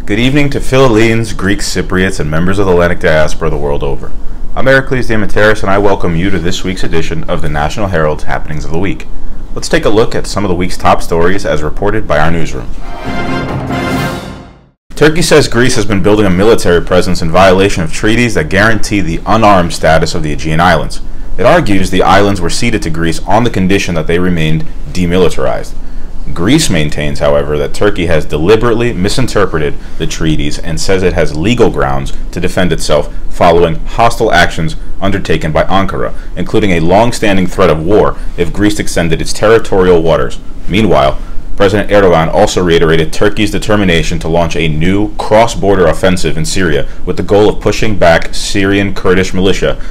Good evening to Philhellenes, Greeks, Cypriots, and members of the Hellenic diaspora the world over. I'm Eraklis, Diamataris, and I welcome you to this week's edition of the National Herald's Happenings of the Week. Let's take a look at some of the week's top stories as reported by our newsroom. Turkey says Greece has been building a military presence in violation of treaties that guarantee the unarmed status of the Aegean Islands. It argues the islands were ceded to Greece on the condition that they remained demilitarized. Greece maintains, however, that Turkey has deliberately misinterpreted the treaties and says it has legal grounds to defend itself following hostile actions undertaken by Ankara, including a long-standing threat of war if Greece extended its territorial waters. Meanwhile, President Erdogan also reiterated Turkey's determination to launch a new cross-border offensive in Syria with the goal of pushing back Syrian Kurdish militia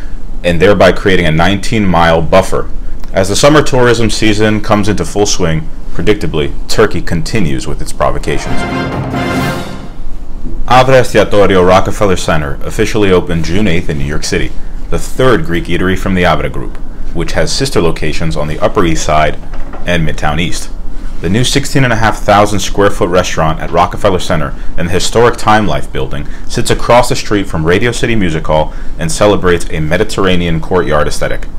and thereby creating a 19-mile buffer. As the summer tourism season comes into full swing, predictably, Turkey continues with its provocations. Avra Estiatorio Rockefeller Center officially opened June 8th in New York City, the third Greek eatery from the Avra Group, which has sister locations on the Upper East Side and Midtown East. The new 16,500 square foot restaurant at Rockefeller Center in the historic Time Life building sits across the street from Radio City Music Hall and celebrates a Mediterranean courtyard aesthetic.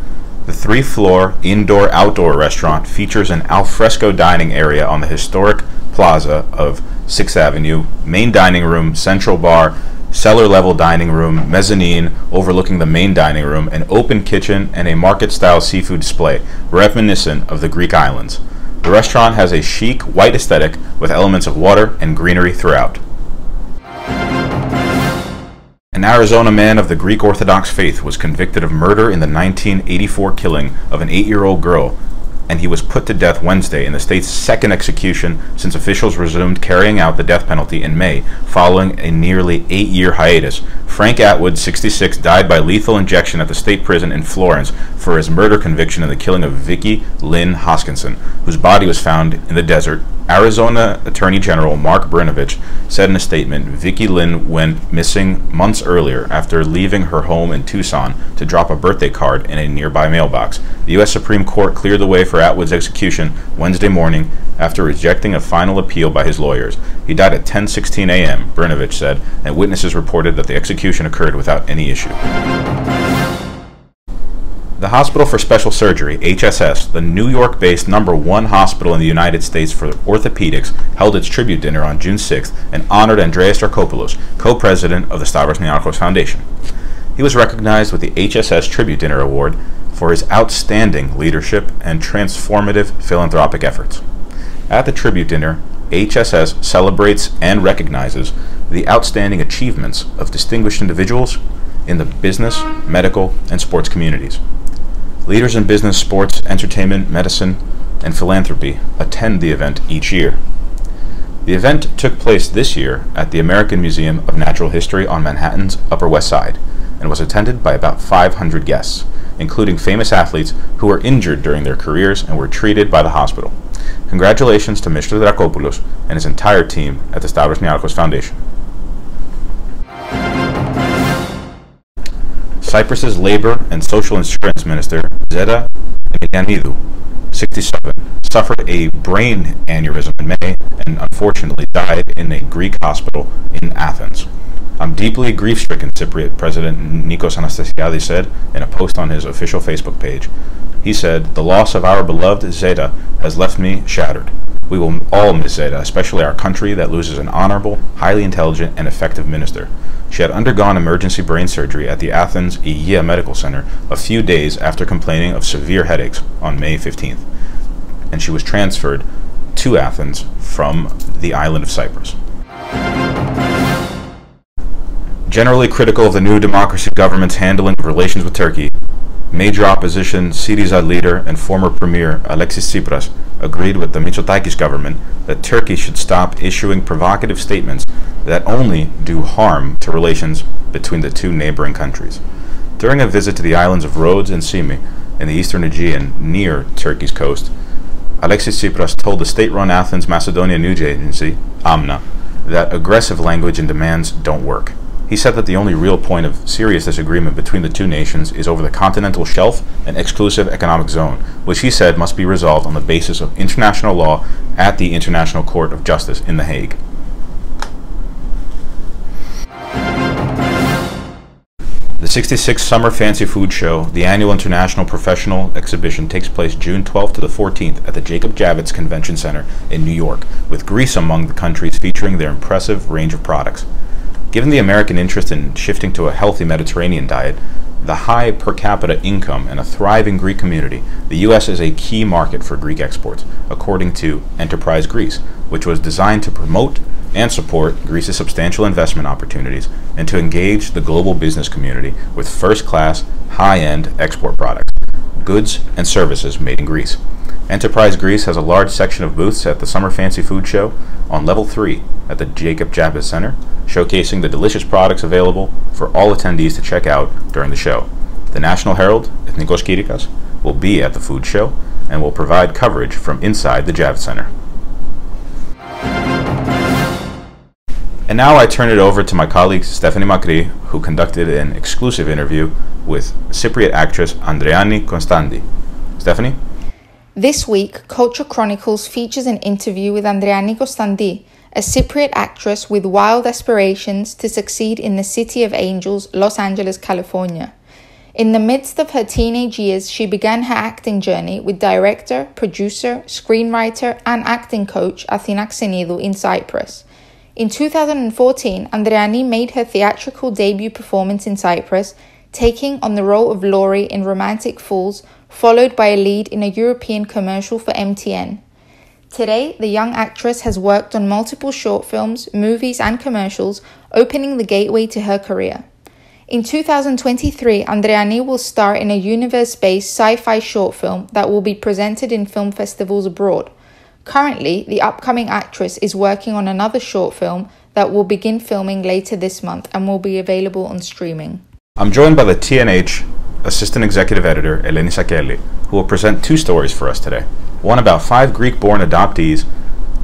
The three-floor indoor-outdoor restaurant features an alfresco dining area on the historic plaza of 6th Avenue, main dining room, central bar, cellar-level dining room, mezzanine overlooking the main dining room, an open kitchen, and a market-style seafood display, reminiscent of the Greek islands. The restaurant has a chic, white aesthetic with elements of water and greenery throughout. An Arizona man of the Greek Orthodox faith was convicted of murder in the 1984 killing of an 8-year-old girl, and he was put to death Wednesday in the state's second execution since officials resumed carrying out the death penalty in May, following a nearly 8-year hiatus. Frank Atwood, 66, died by lethal injection at the state prison in Florence for his murder conviction in the killing of Vicki Lynn Hoskinson, whose body was found in the desert. Arizona Attorney General Mark Brnovich said in a statement, Vicki Lynn went missing months earlier after leaving her home in Tucson to drop a birthday card in a nearby mailbox. The U.S. Supreme Court cleared the way for Atwood's execution Wednesday morning after rejecting a final appeal by his lawyers. He died at 10:16 a.m., Brnovich said, and witnesses reported that the execution occurred without any issue. The Hospital for Special Surgery, HSS, the New York-based #1 hospital in the United States for orthopedics, held its tribute dinner on June 6th and honored Andreas Darkopoulos, co-president of the Stavros Niarchos Foundation. He was recognized with the HSS Tribute Dinner Award for his outstanding leadership and transformative philanthropic efforts. At the tribute dinner, HSS celebrates and recognizes the outstanding achievements of distinguished individuals in the business, medical, and sports communities. Leaders in business, sports, entertainment, medicine, and philanthropy attend the event each year. The event took place this year at the American Museum of Natural History on Manhattan's Upper West Side and was attended by about 500 guests, including famous athletes who were injured during their careers and were treated by the hospital. Congratulations to Mr. Drakopoulos and his entire team at the Stavros Niarchos Foundation. Cyprus's Labor and Social Insurance Minister, Zeta Emilianidou, 67, suffered a brain aneurysm in May and unfortunately died in a Greek hospital in Athens. I'm deeply grief-stricken, Cypriot President Nikos Anastasiadis said in a post on his official Facebook page. He said, "The loss of our beloved Zeta has left me shattered. We will all miss Zeta, especially our country that loses an honorable, highly intelligent, and effective minister. She had undergone emergency brain surgery at the Athens Iyia Medical Center a few days after complaining of severe headaches on May 15th, and she was transferred to Athens from the island of Cyprus." Generally critical of the new democracy government's handling of relations with Turkey, major opposition Syriza leader and former premier Alexis Tsipras agreed with the Mitsotakis government that Turkey should stop issuing provocative statements that only do harm to relations between the two neighboring countries. During a visit to the islands of Rhodes and Symi in the eastern Aegean near Turkey's coast, Alexis Tsipras told the state-run Athens Macedonia news agency, AMNA, that aggressive language and demands don't work. He said that the only real point of serious disagreement between the two nations is over the continental shelf and exclusive economic zone, which he said must be resolved on the basis of international law at the International Court of Justice in The Hague. 66th Summer Fancy Food Show, the annual international professional exhibition, takes place June 12th to the 14th at the Jacob Javits Convention Center in New York, with Greece among the countries featuring their impressive range of products. Given the American interest in shifting to a healthy Mediterranean diet, the high per capita income, and a thriving Greek community, the U.S. is a key market for Greek exports, according to Enterprise Greece, which was designed to promote and support Greece's substantial investment opportunities and to engage the global business community with first-class, high-end export products, goods and services made in Greece. Enterprise Greece has a large section of booths at the Summer Fancy Food Show on Level 3 at the Jacob Javits Center, showcasing the delicious products available for all attendees to check out during the show. The National Herald, Ethnikos Kyrikas, will be at the food show and will provide coverage from inside the Javits Center. And now I turn it over to my colleague Stephanie Makri, who conducted an exclusive interview with Cypriot actress Andreani Konstanti. Stephanie? This week, Culture Chronicles features an interview with Andreani Konstanti, a Cypriot actress with wild aspirations to succeed in the City of Angels, Los Angeles, California. In the midst of her teenage years, she began her acting journey with director, producer, screenwriter, and acting coach Athina Xenidou in Cyprus. In 2014, Andreani made her theatrical debut performance in Cyprus, taking on the role of Laurie in Romantic Fools, followed by a lead in a European commercial for MTN. Today, the young actress has worked on multiple short films, movies, and commercials, opening the gateway to her career. In 2023, Andreani will star in a universe-based sci-fi short film that will be presented in film festivals abroad. Currently, the upcoming actress is working on another short film that will begin filming later this month and will be available on streaming. I'm joined by the TNH Assistant Executive Editor, Eleni Sakeli, who will present two stories for us today. One about 5 Greek-born adoptees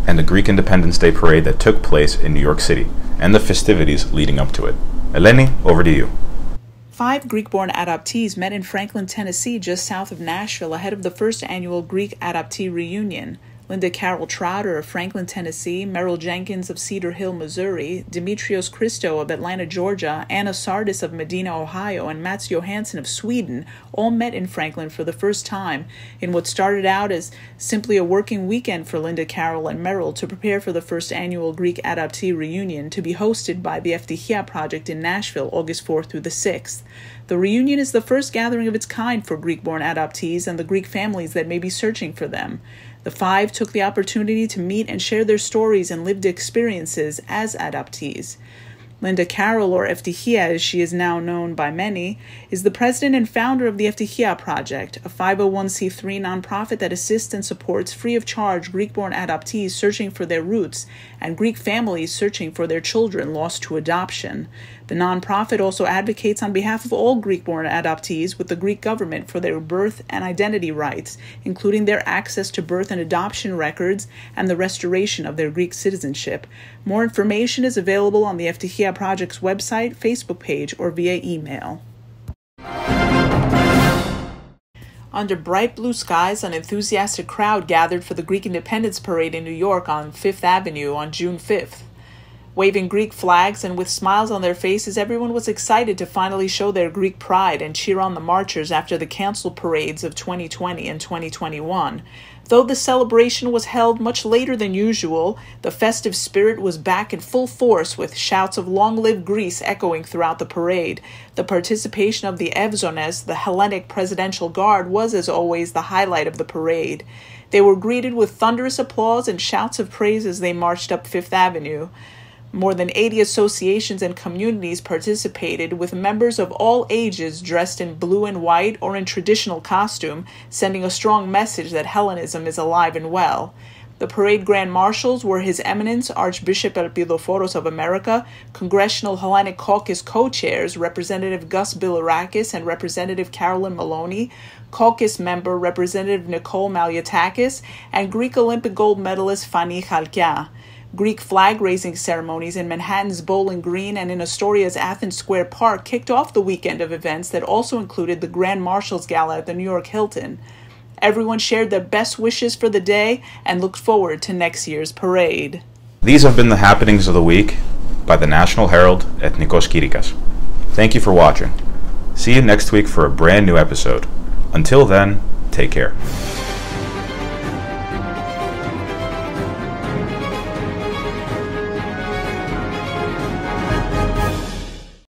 and the Greek Independence Day parade that took place in New York City, and the festivities leading up to it. Eleni, over to you. 5 Greek-born adoptees met in Franklin, Tennessee, just south of Nashville, ahead of the first annual Greek adoptee reunion. Linda Carol Trotter of Franklin, Tennessee, Merrill Jenkins of Cedar Hill, Missouri, Dimitrios Christo of Atlanta, Georgia, Anna Sardis of Medina, Ohio, and Mats Johansson of Sweden all met in Franklin for the first time in what started out as simply a working weekend for Linda Carol and Merrill to prepare for the first annual Greek adoptee reunion to be hosted by the Ftihia Project in Nashville, August 4th through the 6th. The reunion is the first gathering of its kind for Greek-born adoptees and the Greek families that may be searching for them. The 5 took the opportunity to meet and share their stories and lived experiences as adoptees. Linda Carol, or Ftihia as she is now known by many, is the president and founder of the Ftihia Project, a 501c3 nonprofit that assists and supports free of charge Greek-born adoptees searching for their roots and Greek families searching for their children lost to adoption. The nonprofit also advocates on behalf of all Greek-born adoptees with the Greek government for their birth and identity rights, including their access to birth and adoption records and the restoration of their Greek citizenship. More information is available on the Ftihia Project's website, Facebook page, or via email. Under bright blue skies, an enthusiastic crowd gathered for the Greek Independence Parade in New York on 5th Avenue on June 5th. Waving Greek flags and with smiles on their faces, everyone was excited to finally show their Greek pride and cheer on the marchers after the canceled parades of 2020 and 2021. Though the celebration was held much later than usual, the festive spirit was back in full force with shouts of "Long live Greece" echoing throughout the parade. The participation of the Evzones, the Hellenic Presidential Guard, was as always the highlight of the parade. They were greeted with thunderous applause and shouts of praise as they marched up Fifth Avenue. More than 80 associations and communities participated, with members of all ages dressed in blue and white or in traditional costume, sending a strong message that Hellenism is alive and well. The parade grand marshals were His Eminence Archbishop Elpidophoros of America, Congressional Hellenic Caucus co-chairs Representative Gus Bilirakis and Representative Carolyn Maloney, Caucus member Representative Nicole Maliatakis, and Greek Olympic gold medalist Fani Chalkia. Greek flag-raising ceremonies in Manhattan's Bowling Green and in Astoria's Athens Square Park kicked off the weekend of events that also included the Grand Marshals Gala at the New York Hilton. Everyone shared their best wishes for the day and looked forward to next year's parade. These have been the happenings of the week by the National Herald Ethnikos Kyrikas. Thank you for watching. See you next week for a brand new episode. Until then, take care.